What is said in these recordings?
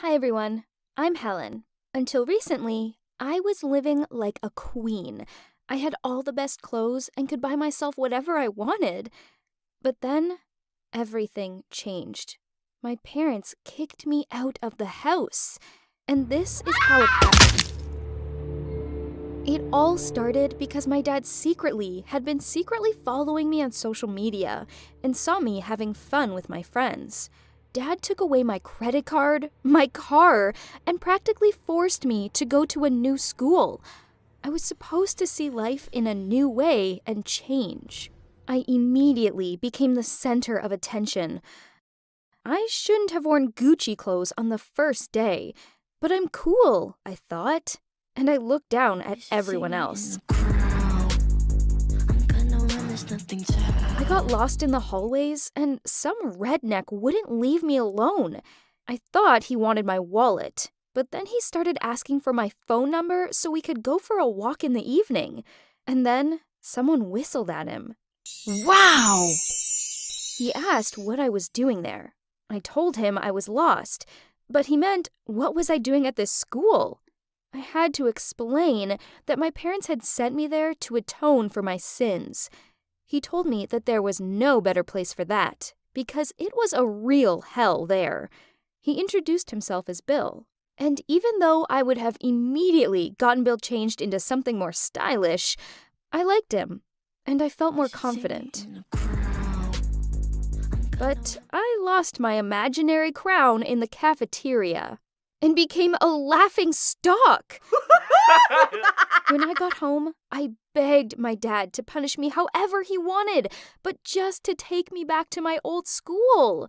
Hi everyone, I'm Helen. Until recently, I was living like a queen. I had all the best clothes and could buy myself whatever I wanted. But then, everything changed. My parents kicked me out of the house. And this is how it happened. It all started because my dad had been secretly following me on social media and saw me having fun with my friends. Dad took away my credit card, my car, and practically forced me to go to a new school. I was supposed to see life in a new way and change. I immediately became the center of attention. I shouldn't have worn Gucci clothes on the first day, but I'm cool, I thought, and I looked down at everyone else. I got lost in the hallways, and some redneck wouldn't leave me alone. I thought he wanted my wallet, but then he started asking for my phone number so we could go for a walk in the evening. And then someone whistled at him. Wow! He asked what I was doing there. I told him I was lost, but he meant what was I doing at this school? I had to explain that my parents had sent me there to atone for my sins. He told me that there was no better place for that, because it was a real hell there. He introduced himself as Bill, and even though I would have immediately gotten Bill changed into something more stylish, I liked him, and I felt more confident. But I lost my imaginary crown in the cafeteria and became a laughing stock. When I got home, I begged my dad to punish me however he wanted, but just to take me back to my old school.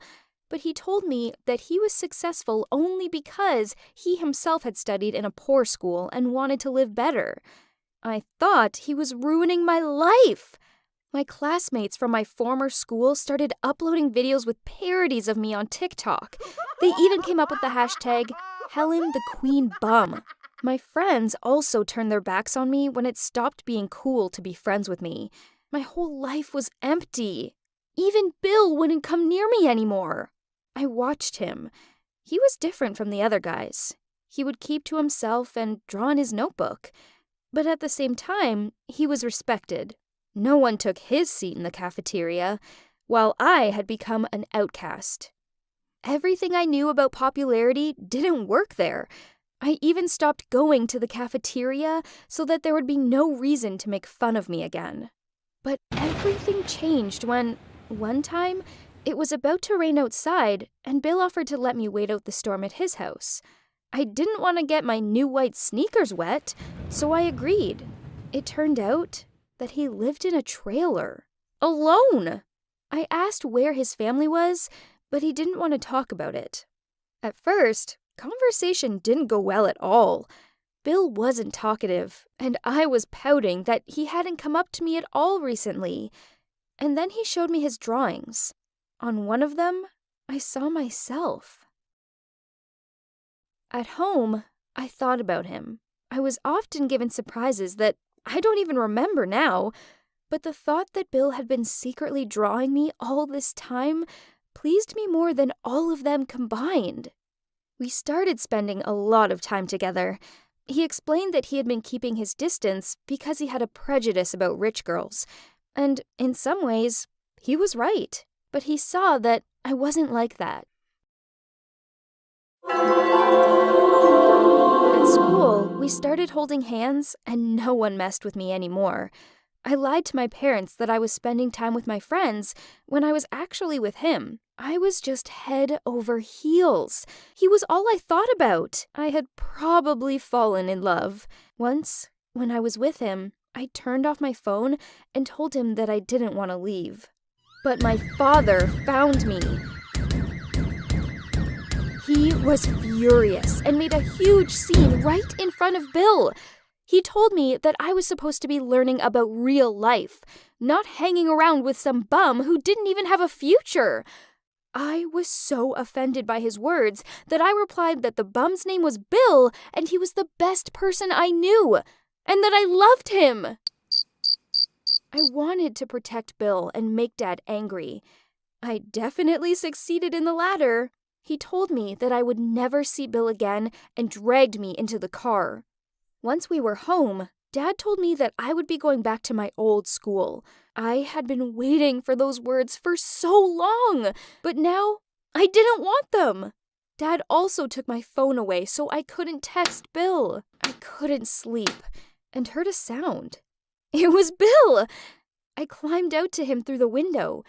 But he told me that he was successful only because he himself had studied in a poor school and wanted to live better. I thought he was ruining my life. My classmates from my former school started uploading videos with parodies of me on TikTok. They even came up with the hashtag Helen the Queen Bum. My friends also turned their backs on me when it stopped being cool to be friends with me. My whole life was empty. Even Bill wouldn't come near me anymore. I watched him. He was different from the other guys. He would keep to himself and draw in his notebook. But at the same time, he was respected. No one took his seat in the cafeteria, while I had become an outcast. Everything I knew about popularity didn't work there. I even stopped going to the cafeteria so that there would be no reason to make fun of me again. But everything changed when, one time, it was about to rain outside and Bill offered to let me wait out the storm at his house. I didn't want to get my new white sneakers wet, so I agreed. It turned out that he lived in a trailer, alone. I asked where his family was, but he didn't want to talk about it. At first, conversation didn't go well at all. Bill wasn't talkative, and I was pouting that he hadn't come up to me at all recently. And then he showed me his drawings. On one of them, I saw myself. At home, I thought about him. I was often given surprises that I don't even remember now, but the thought that Bill had been secretly drawing me all this time pleased me more than all of them combined. We started spending a lot of time together. He explained that he had been keeping his distance because he had a prejudice about rich girls, and in some ways, he was right, but he saw that I wasn't like that. At school, we started holding hands, and no one messed with me anymore. I lied to my parents that I was spending time with my friends when I was actually with him. I was just head over heels. He was all I thought about. I had probably fallen in love. Once, when I was with him, I turned off my phone and told him that I didn't want to leave. But my father found me. He was furious and made a huge scene right in front of Bill. He told me that I was supposed to be learning about real life, not hanging around with some bum who didn't even have a future. I was so offended by his words that I replied that the bum's name was Bill and he was the best person I knew, and that I loved him. I wanted to protect Bill and make Dad angry. I definitely succeeded in the latter. He told me that I would never see Bill again and dragged me into the car. Once we were home, Dad told me that I would be going back to my old school. I had been waiting for those words for so long, but now I didn't want them. Dad also took my phone away so I couldn't text Bill. I couldn't sleep and heard a sound. It was Bill! I climbed out to him through the window.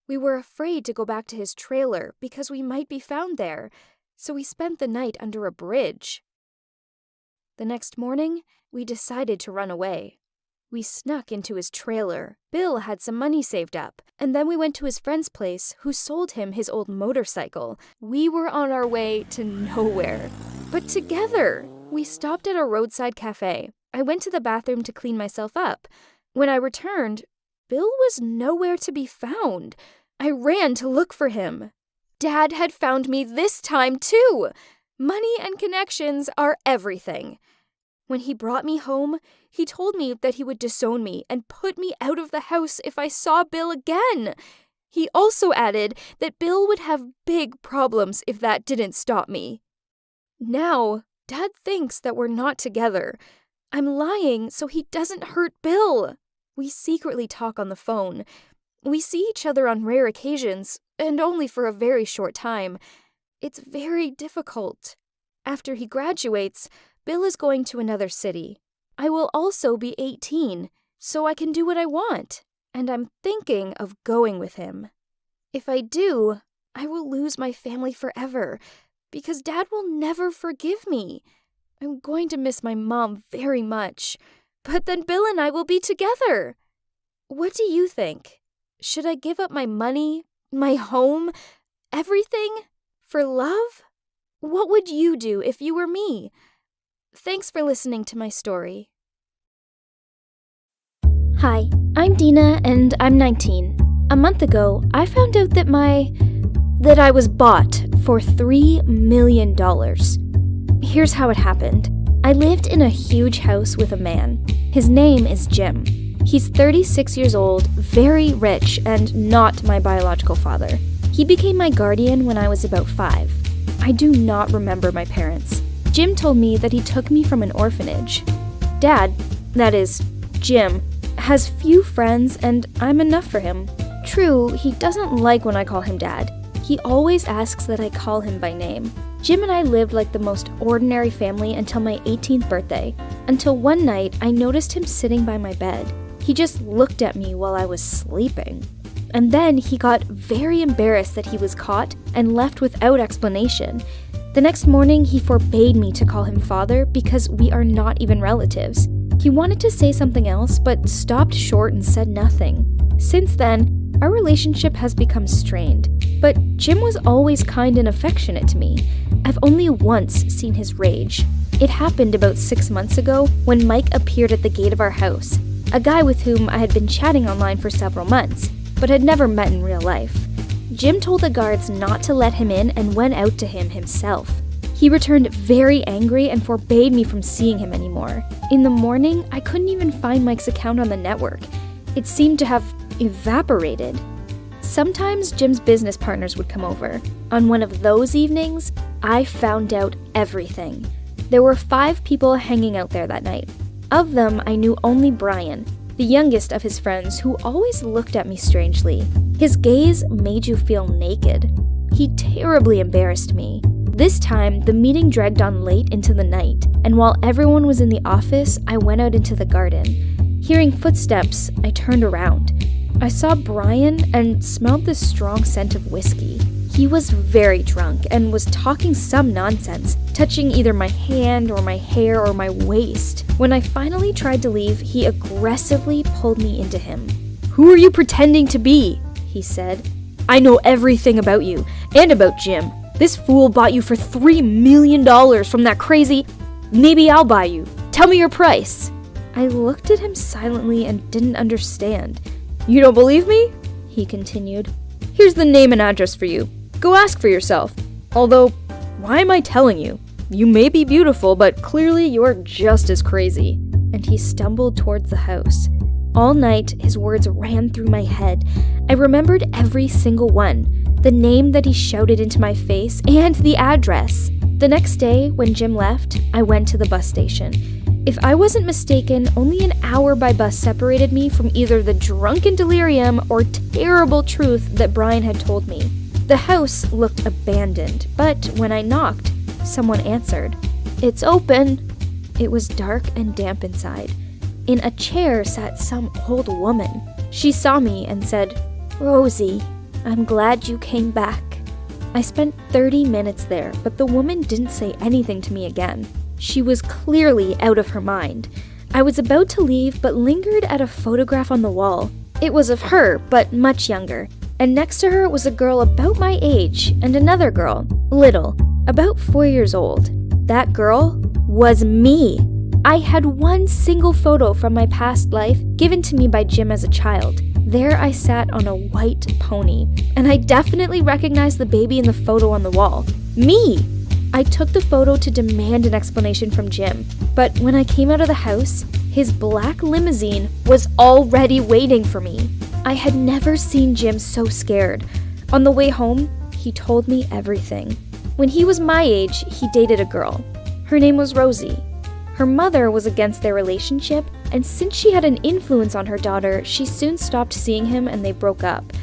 We were afraid to go back to his trailer because we might be found there, so we spent the night under a bridge. The next morning, we decided to run away. We snuck into his trailer. Bill had some money saved up, and then we went to his friend's place who sold him his old motorcycle. We were on our way to nowhere, but together. We stopped at a roadside cafe. I went to the bathroom to clean myself up. When I returned, Bill was nowhere to be found. I ran to look for him. Dad had found me this time, too. Money and connections are everything. When he brought me home, he told me that he would disown me and put me out of the house if I saw Bill again. He also added that Bill would have big problems if that didn't stop me. Now, Dad thinks that we're not together. I'm lying so he doesn't hurt Bill. We secretly talk on the phone. We see each other on rare occasions, and only for a very short time. It's very difficult. After he graduates, Bill is going to another city. I will also be 18, so I can do what I want, and I'm thinking of going with him. If I do, I will lose my family forever, because Dad will never forgive me. I'm going to miss my mom very much, but then Bill and I will be together. What do you think? Should I give up my money, my home, everything, for love? What would you do if you were me? Thanks for listening to my story. Hi, I'm Dina and I'm 19. A month ago, I found out that I was bought for $3 million. Here's how it happened. I lived in a huge house with a man. His name is Jim. He's 36 years old, very rich, and not my biological father. He became my guardian when I was about 5. I do not remember my parents. Jim told me that he took me from an orphanage. Dad, that is, Jim, has few friends and I'm enough for him. True, he doesn't like when I call him Dad. He always asks that I call him by name. Jim and I lived like the most ordinary family until my 18th birthday, until one night I noticed him sitting by my bed. He just looked at me while I was sleeping. And then he got very embarrassed that he was caught and left without explanation. The next morning, he forbade me to call him father because we are not even relatives. He wanted to say something else, but stopped short and said nothing. Since then, our relationship has become strained, but Jim was always kind and affectionate to me. I've only once seen his rage. It happened about 6 months ago when Mike appeared at the gate of our house, a guy with whom I had been chatting online for several months, but had never met in real life. Jim told the guards not to let him in and went out to him himself. He returned very angry and forbade me from seeing him anymore. In the morning, I couldn't even find Mike's account on the network. It seemed to have evaporated. Sometimes Jim's business partners would come over. On one of those evenings, I found out everything. There were 5 people hanging out there that night. Of them, I knew only Brian, the youngest of his friends, who always looked at me strangely. His gaze made you feel naked. He terribly embarrassed me. This time, the meeting dragged on late into the night, and while everyone was in the office, I went out into the garden. Hearing footsteps, I turned around. I saw Brian and smelled the strong scent of whiskey. He was very drunk and was talking some nonsense, touching either my hand or my hair or my waist. When I finally tried to leave, he aggressively pulled me into him. "Who are you pretending to be?" he said. "I know everything about you, and about Jim. This fool bought you for $3 million from that crazy... Maybe I'll buy you. Tell me your price." I looked at him silently and didn't understand. "You don't believe me?" he continued. "Here's the name and address for you. Go ask for yourself. Although, why am I telling you? You may be beautiful, but clearly you're just as crazy." And he stumbled towards the house. All night, his words ran through my head. I remembered every single one. the name that he shouted into my face, and the address. The next day, when Jim left, I went to the bus station. If I wasn't mistaken, only an hour by bus separated me from either the drunken delirium or terrible truth that Brian had told me. The house looked abandoned, but when I knocked, someone answered. "It's open." It was dark and damp inside. In a chair sat some old woman. She saw me and said, "Rosie, I'm glad you came back." I spent 30 minutes there, but the woman didn't say anything to me again. She was clearly out of her mind. I was about to leave, but lingered at a photograph on the wall. It was of her, but much younger, and next to her was a girl about my age, and another girl, little, about 4 years old. That girl was me. I had one single photo from my past life given to me by Jim as a child. There I sat on a white pony, and I definitely recognized the baby in the photo on the wall. Me! I took the photo to demand an explanation from Jim, but when I came out of the house, his black limousine was already waiting for me. I had never seen Jim so scared. On the way home, he told me everything. When he was my age, he dated a girl. Her name was Rosie. Her mother was against their relationship, and since she had an influence on her daughter, she soon stopped seeing him and they broke up.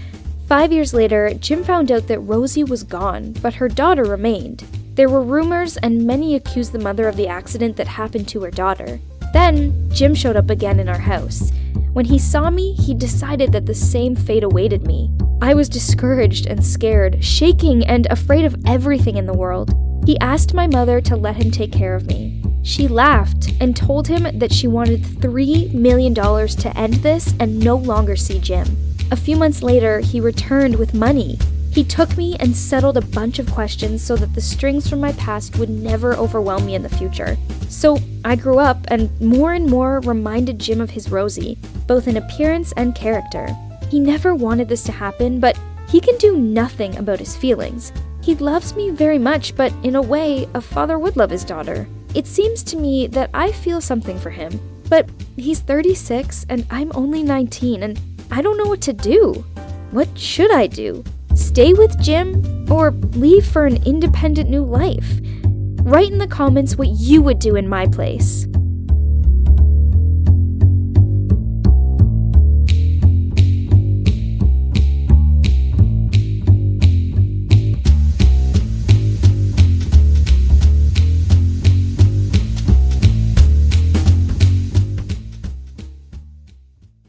5 years later, Jim found out that Rosie was gone, but her daughter remained. There were rumors, and many accused the mother of the accident that happened to her daughter. Then, Jim showed up again in our house. When he saw me, he decided that the same fate awaited me. I was discouraged and scared, shaking and afraid of everything in the world. He asked my mother to let him take care of me. She laughed and told him that she wanted $3 million to end this and no longer see Jim. A few months later, he returned with money. He took me and settled a bunch of questions so that the strings from my past would never overwhelm me in the future. So I grew up and more reminded Jim of his Rosie, both in appearance and character. He never wanted this to happen, but he can do nothing about his feelings. He loves me very much, but in a way, a father would love his daughter. It seems to me that I feel something for him, but he's 36 and I'm only 19 and I don't know what to do. What should I do? Stay with Jim or leave for an independent new life? Write in the comments what you would do in my place.